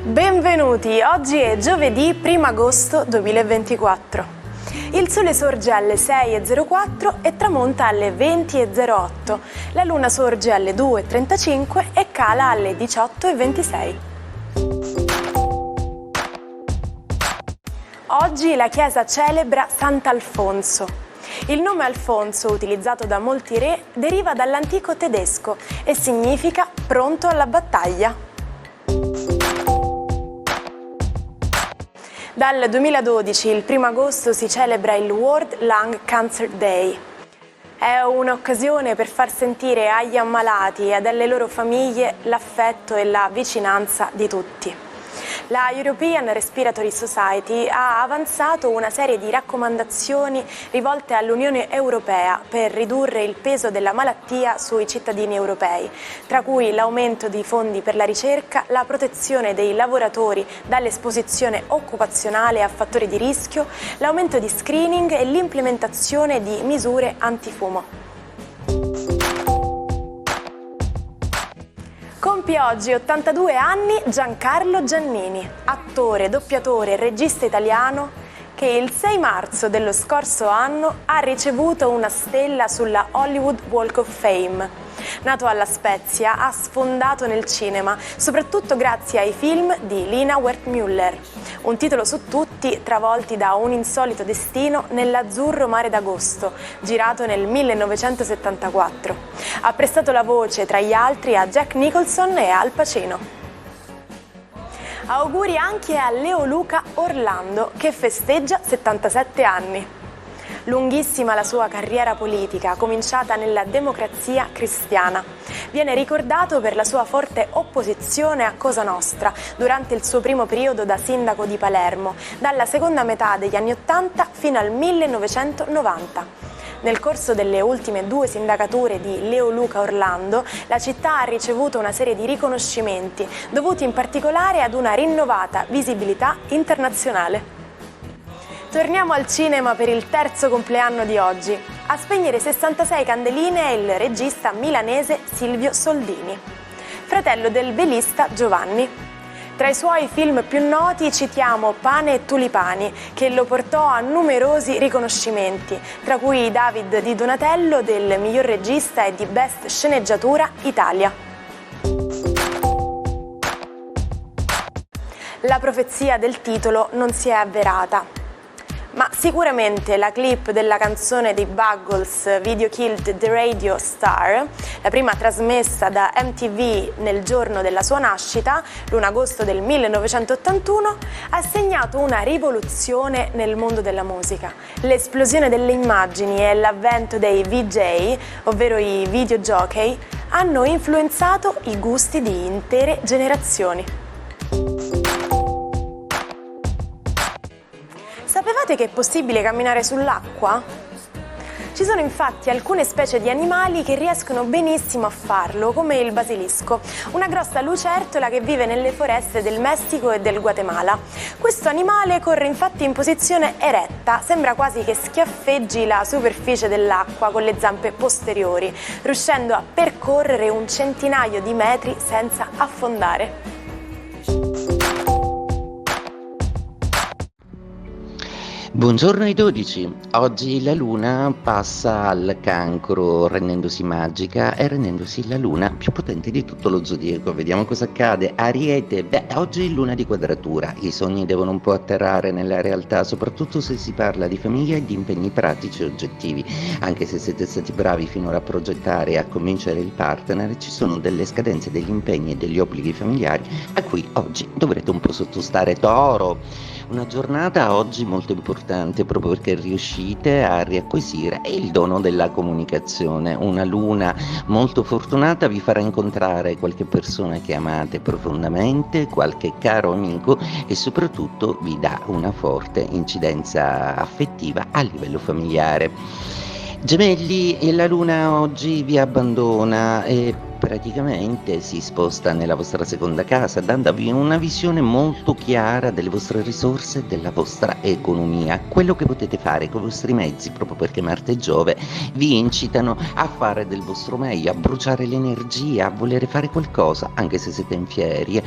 Benvenuti, oggi è giovedì 1 agosto 2024. Il sole sorge alle 6:04 e tramonta alle 20:08. La luna sorge alle 2:35 e cala alle 18:26. Oggi la Chiesa celebra Sant'Alfonso. Il nome Alfonso, utilizzato da molti re, deriva dall'antico tedesco e significa pronto alla battaglia. Dal 2012, il 1 agosto, si celebra il World Lung Cancer Day. È un'occasione per far sentire agli ammalati e alle loro famiglie l'affetto e la vicinanza di tutti. La European Respiratory Society ha avanzato una serie di raccomandazioni rivolte all'Unione Europea per ridurre il peso della malattia sui cittadini europei, tra cui l'aumento di fondi per la ricerca, la protezione dei lavoratori dall'esposizione occupazionale a fattori di rischio, l'aumento di screening e l'implementazione di misure antifumo. Compie oggi 82 anni Giancarlo Giannini, attore, doppiatore e regista italiano che il 6 marzo dello scorso anno ha ricevuto una stella sulla Hollywood Walk of Fame. Nato a La Spezia, ha sfondato nel cinema, soprattutto grazie ai film di Lina Wertmüller. Un titolo su tutti, travolti da un insolito destino nell'azzurro mare d'agosto, girato nel 1974. Ha prestato la voce, tra gli altri, a Jack Nicholson e Al Pacino. Auguri anche a Leoluca Orlando, che festeggia 77 anni. Lunghissima la sua carriera politica, cominciata nella Democrazia Cristiana. Viene ricordato per la sua forte opposizione a Cosa Nostra durante il suo primo periodo da sindaco di Palermo, dalla seconda metà degli anni '80 fino al 1990. Nel corso delle ultime 2 sindacature di Leoluca Orlando, la città ha ricevuto una serie di riconoscimenti, dovuti in particolare ad una rinnovata visibilità internazionale. Torniamo al cinema per il 3° compleanno di oggi. A spegnere 66 candeline è il regista milanese Silvio Soldini, fratello del velista Giovanni. Tra i suoi film più noti citiamo Pane e tulipani, che lo portò a numerosi riconoscimenti, tra cui David di Donatello del miglior regista e di Best Sceneggiatura Italia. La profezia del titolo non si è avverata, ma sicuramente la clip della canzone dei Buggles, Video Killed the Radio Star, la prima trasmessa da MTV nel giorno della sua nascita, l'1 agosto del 1981, ha segnato una rivoluzione nel mondo della musica. L'esplosione delle immagini e l'avvento dei VJ, ovvero i videojockey, hanno influenzato i gusti di intere generazioni. Sapevate che è possibile camminare sull'acqua? Ci sono infatti alcune specie di animali che riescono benissimo a farlo, come il basilisco, una grossa lucertola che vive nelle foreste del Messico e del Guatemala. Questo animale corre infatti in posizione eretta, sembra quasi che schiaffeggi la superficie dell'acqua con le zampe posteriori, riuscendo a percorrere un centinaio di metri senza affondare. Buongiorno ai 12, oggi la luna passa al cancro rendendosi magica e rendendosi la luna più potente di tutto lo zodiaco. Vediamo cosa accade. Ariete, oggi è luna di quadratura, i sogni devono un po' atterrare nella realtà, soprattutto se si parla di famiglia e di impegni pratici e oggettivi. Anche se siete stati bravi finora a progettare e a convincere il partner, ci sono delle scadenze, degli impegni e degli obblighi familiari a cui oggi dovrete un po' sottostare. Toro, una giornata oggi molto importante proprio perché riuscite a riacquisire il dono della comunicazione. Una luna molto fortunata vi farà incontrare qualche persona che amate profondamente, qualche caro amico e soprattutto vi dà una forte incidenza affettiva a livello familiare. Gemelli, la luna oggi vi abbandona e praticamente si sposta nella vostra seconda casa, dandovi una visione molto chiara delle vostre risorse e della vostra economia. Quello che potete fare con i vostri mezzi, proprio perché Marte e Giove vi incitano a fare del vostro meglio, a bruciare l'energia, a voler fare qualcosa, anche se siete in ferie,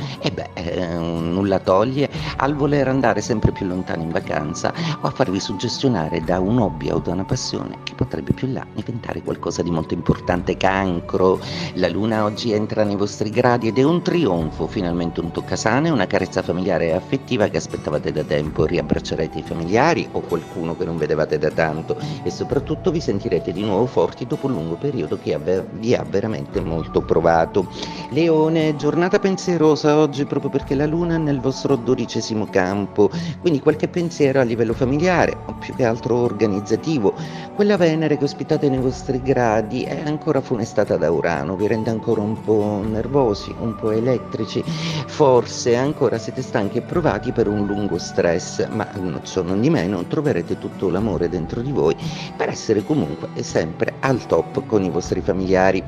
nulla toglie al voler andare sempre più lontano in vacanza o a farvi suggestionare da un hobby o da una passione che potrebbe più in là diventare qualcosa di molto importante. Cancro, la luna oggi entra nei vostri gradi ed è un trionfo, finalmente un toccasana e una carezza familiare e affettiva che aspettavate da tempo. Riabbraccerete i familiari o qualcuno che non vedevate da tanto e soprattutto vi sentirete di nuovo forti dopo un lungo periodo che vi ha veramente molto provato. Leone, giornata pensierosa oggi proprio perché la luna è nel vostro 12° campo, quindi qualche pensiero a livello familiare o più che altro organizzativo. Quella Venere che ospitate nei vostri gradi è ancora funestata da Urano, vi rende ancora un po' nervosi, un po' elettrici, forse ancora siete stanchi e provati per un lungo stress, ma ciò non di meno troverete tutto l'amore dentro di voi per essere comunque sempre al top con i vostri familiari.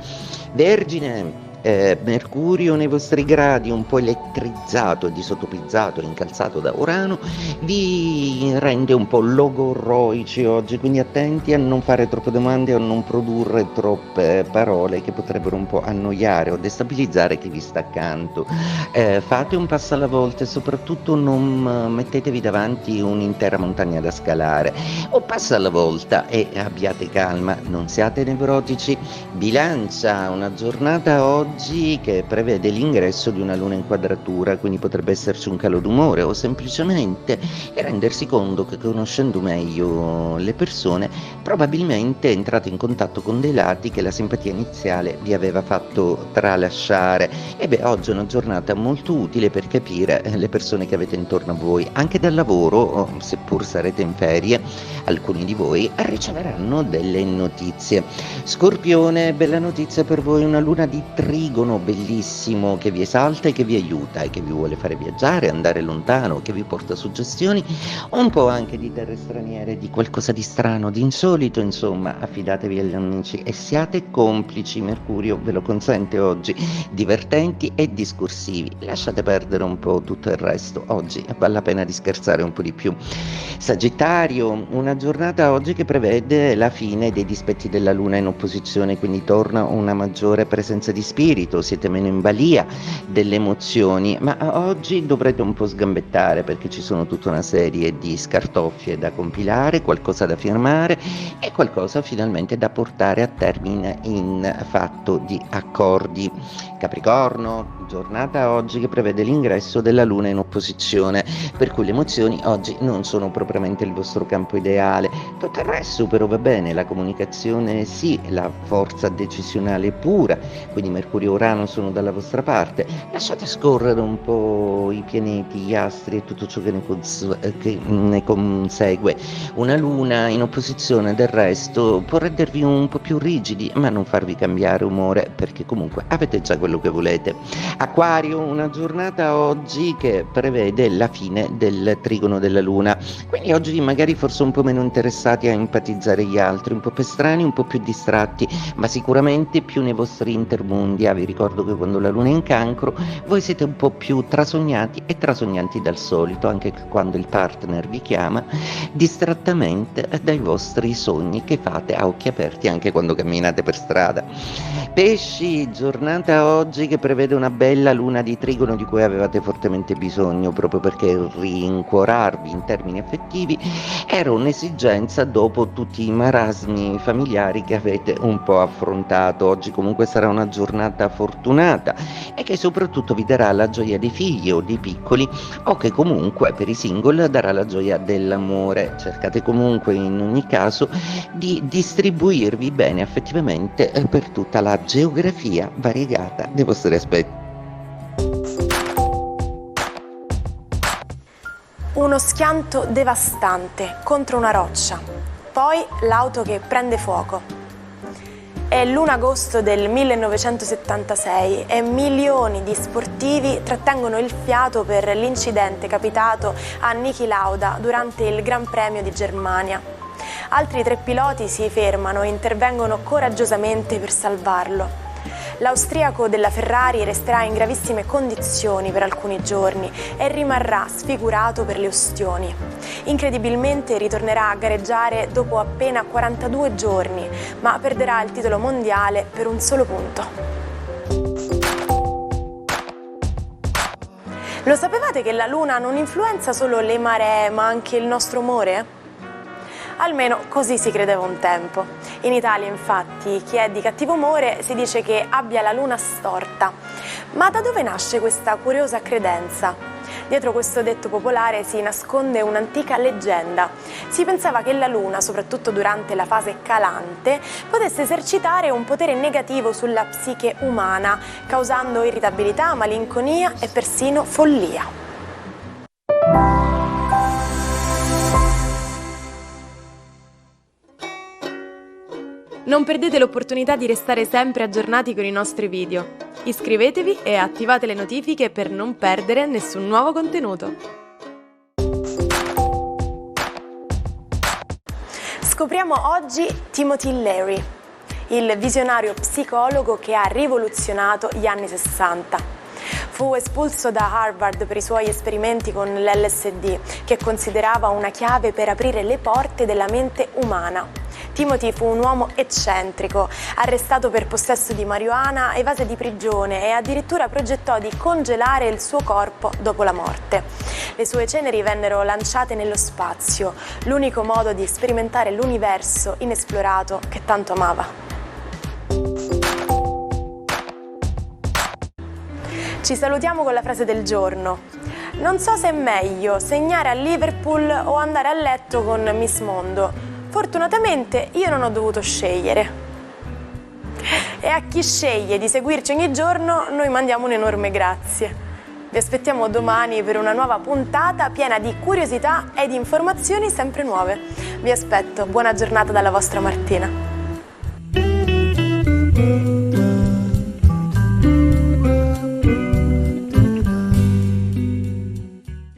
Vergine, Mercurio nei vostri gradi un po' elettrizzato, disotopizzato, incalzato da Urano, vi rende un po' logorroici oggi, quindi attenti a non fare troppe domande o a non produrre troppe parole che potrebbero un po' annoiare o destabilizzare chi vi sta accanto. Fate un passo alla volta e soprattutto non mettetevi davanti un'intera montagna da scalare. Un passo alla volta e abbiate calma, non siate nevrotici. Bilancia, una giornata oggi che prevede l'ingresso di una luna in quadratura, quindi potrebbe esserci un calo d'umore o semplicemente rendersi conto che conoscendo meglio le persone probabilmente entrate in contatto con dei lati che la simpatia iniziale vi aveva fatto tralasciare. Oggi è una giornata molto utile per capire le persone che avete intorno a voi, anche dal lavoro, seppur sarete in ferie, alcuni di voi riceveranno delle notizie. Scorpione, bella notizia per voi, una luna di trigono bellissimo che vi esalta e che vi aiuta e che vi vuole fare viaggiare, andare lontano, che vi porta suggestioni, un po' anche di terre straniere, di qualcosa di strano, di insolito, insomma, affidatevi agli amici e siate complici, Mercurio ve lo consente oggi, divertenti e discorsivi, lasciate perdere un po' tutto il resto, oggi vale la pena di scherzare un po' di più. Sagittario, una giornata oggi che prevede la fine dei dispetti della luna in opposizione, quindi torna una maggiore presenza di spirito, siete meno in balia delle emozioni, ma oggi dovrete un po' sgambettare perché ci sono tutta una serie di scartoffie da compilare, qualcosa da firmare e qualcosa finalmente da portare a termine in fatto di accordi. Capricorno, giornata oggi che prevede l'ingresso della luna in opposizione, per cui le emozioni oggi non sono propriamente il vostro campo ideale, tutto il resto però va bene, la comunicazione sì, la forza decisionale pura, quindi Mercurio e Urano sono dalla vostra parte, lasciate scorrere un po' i pianeti, gli astri e tutto ciò che ne consegue. Una luna in opposizione del resto può rendervi un po' più rigidi, ma non farvi cambiare umore, perché comunque avete già quello che volete. Acquario, una giornata oggi che prevede la fine del trigono della luna, quindi oggi magari forse un po' meno interessati a empatizzare gli altri, un po' più strani, un po' più distratti, ma sicuramente più nei vostri intermundia. Vi ricordo che quando la luna è in Cancro voi siete un po' più trasognati e trasognanti dal solito, anche quando il partner vi chiama, distrattamente dai vostri sogni che fate a occhi aperti anche quando camminate per strada. Pesci, giornata oggi che prevede una bella luna di trigono di cui avevate fortemente bisogno, proprio perché rincuorarvi in termini affettivi era un'esigenza dopo tutti i marasmi familiari che avete un po' affrontato. Oggi comunque sarà una giornata fortunata e che soprattutto vi darà la gioia dei figli o dei piccoli, o che comunque per i single darà la gioia dell'amore. Cercate comunque in ogni caso di distribuirvi bene affettivamente per tutta la geografia variegata dei vostri aspetti. Uno schianto devastante contro una roccia, poi l'auto che prende fuoco. È l'1 agosto del 1976 e milioni di sportivi trattengono il fiato per l'incidente capitato a Niki Lauda durante il Gran Premio di Germania. Altri 3 piloti si fermano e intervengono coraggiosamente per salvarlo. L'austriaco della Ferrari resterà in gravissime condizioni per alcuni giorni e rimarrà sfigurato per le ustioni. Incredibilmente ritornerà a gareggiare dopo appena 42 giorni, ma perderà il titolo mondiale per un solo punto. Lo sapevate che la Luna non influenza solo le maree, ma anche il nostro umore? Almeno così si credeva un tempo. In Italia, infatti, chi è di cattivo umore si dice che abbia la luna storta. Ma da dove nasce questa curiosa credenza? Dietro questo detto popolare si nasconde un'antica leggenda. Si pensava che la luna, soprattutto durante la fase calante, potesse esercitare un potere negativo sulla psiche umana, causando irritabilità, malinconia e persino follia. Non perdete l'opportunità di restare sempre aggiornati con i nostri video. Iscrivetevi e attivate le notifiche per non perdere nessun nuovo contenuto. Scopriamo oggi Timothy Leary, il visionario psicologo che ha rivoluzionato gli anni 60. Fu espulso da Harvard per i suoi esperimenti con l'LSD, che considerava una chiave per aprire le porte della mente umana. Timothy fu un uomo eccentrico, arrestato per possesso di marijuana, evase di prigione e addirittura progettò di congelare il suo corpo dopo la morte. Le sue ceneri vennero lanciate nello spazio, l'unico modo di sperimentare l'universo inesplorato che tanto amava. Ci salutiamo con la frase del giorno. Non so se è meglio segnare a Liverpool o andare a letto con Miss Mondo. Fortunatamente io non ho dovuto scegliere. E a chi sceglie di seguirci ogni giorno noi mandiamo un enorme grazie. Vi aspettiamo domani per una nuova puntata piena di curiosità e di informazioni sempre nuove. Vi aspetto, buona giornata dalla vostra Martina.